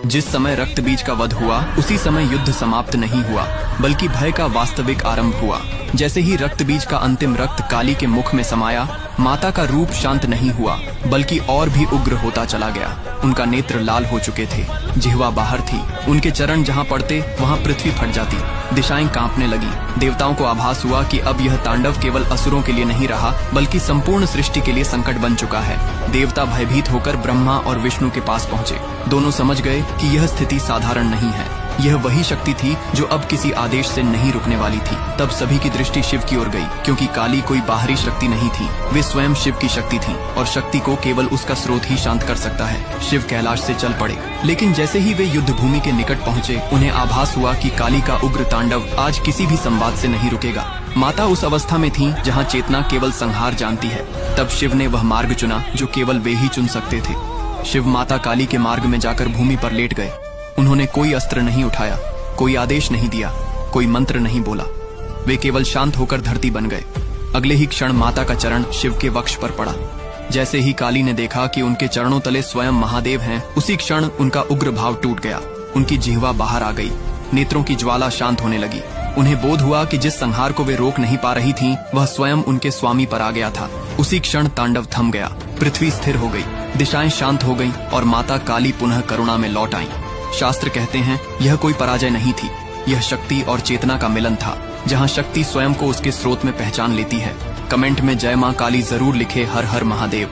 जिस समय रक्त बीज का वध हुआ उसी समय युद्ध समाप्त नहीं हुआ, बल्कि भय का वास्तविक आरंभ हुआ। जैसे ही रक्त बीज का अंतिम रक्त काली के मुख में समाया, माता का रूप शांत नहीं हुआ बल्कि और भी उग्र होता चला गया। उनका नेत्र लाल हो चुके थे, जिह्वा बाहर थी, उनके चरण जहाँ पड़ते वहाँ पृथ्वी फट जाती, दिशाएं कांपने लगी। देवताओं को आभास हुआ कि अब यह तांडव केवल असुरों के लिए नहीं रहा बल्कि संपूर्ण सृष्टि के लिए संकट बन चुका है। देवता भयभीत होकर ब्रह्मा और विष्णु के पास पहुँचे। दोनों समझ गए कि यह स्थिति साधारण नहीं है, यह वही शक्ति थी जो अब किसी आदेश से नहीं रुकने वाली थी। तब सभी की दृष्टि शिव की ओर गई, क्योंकि काली कोई बाहरी शक्ति नहीं थी, वे स्वयं शिव की शक्ति थी और शक्ति को केवल उसका स्रोत ही शांत कर सकता है। शिव कैलाश से चल पड़े, लेकिन जैसे ही वे युद्ध भूमि के निकट पहुँचे, उन्हें आभास हुआ कि काली का उग्र तांडव आज किसी भी संवाद से नहीं रुकेगा। माता उस अवस्था में थी जहाँ चेतना केवल संहार जानती है। तब शिव ने वह मार्ग चुना जो केवल वे ही चुन सकते थे। शिव माता काली के मार्ग में जाकर भूमि पर लेट गए। उन्होंने कोई अस्त्र नहीं उठाया, कोई आदेश नहीं दिया, कोई मंत्र नहीं बोला, वे केवल शांत होकर धरती बन गए। अगले ही क्षण माता का चरण शिव के वक्ष पर पड़ा। जैसे ही काली ने देखा कि उनके चरणों तले स्वयं महादेव हैं, उसी क्षण उनका उग्र भाव टूट गया। उनकी जिह्वा बाहर आ गई, नेत्रों की ज्वाला शांत होने लगी। उन्हें बोध हुआ कि जिस संहार को वे रोक नहीं पा रही थीं, वह स्वयं उनके स्वामी पर आ गया था। उसी क्षण तांडव थम गया, पृथ्वी स्थिर हो गई, दिशाएं शांत हो गईं और माता काली पुनः करुणा में लौट आईं। शास्त्र कहते हैं यह कोई पराजय नहीं थी, यह शक्ति और चेतना का मिलन था, जहां शक्ति स्वयं को उसके स्रोत में पहचान लेती है। कमेंट में जय मां काली जरूर लिखे। हर हर महादेव।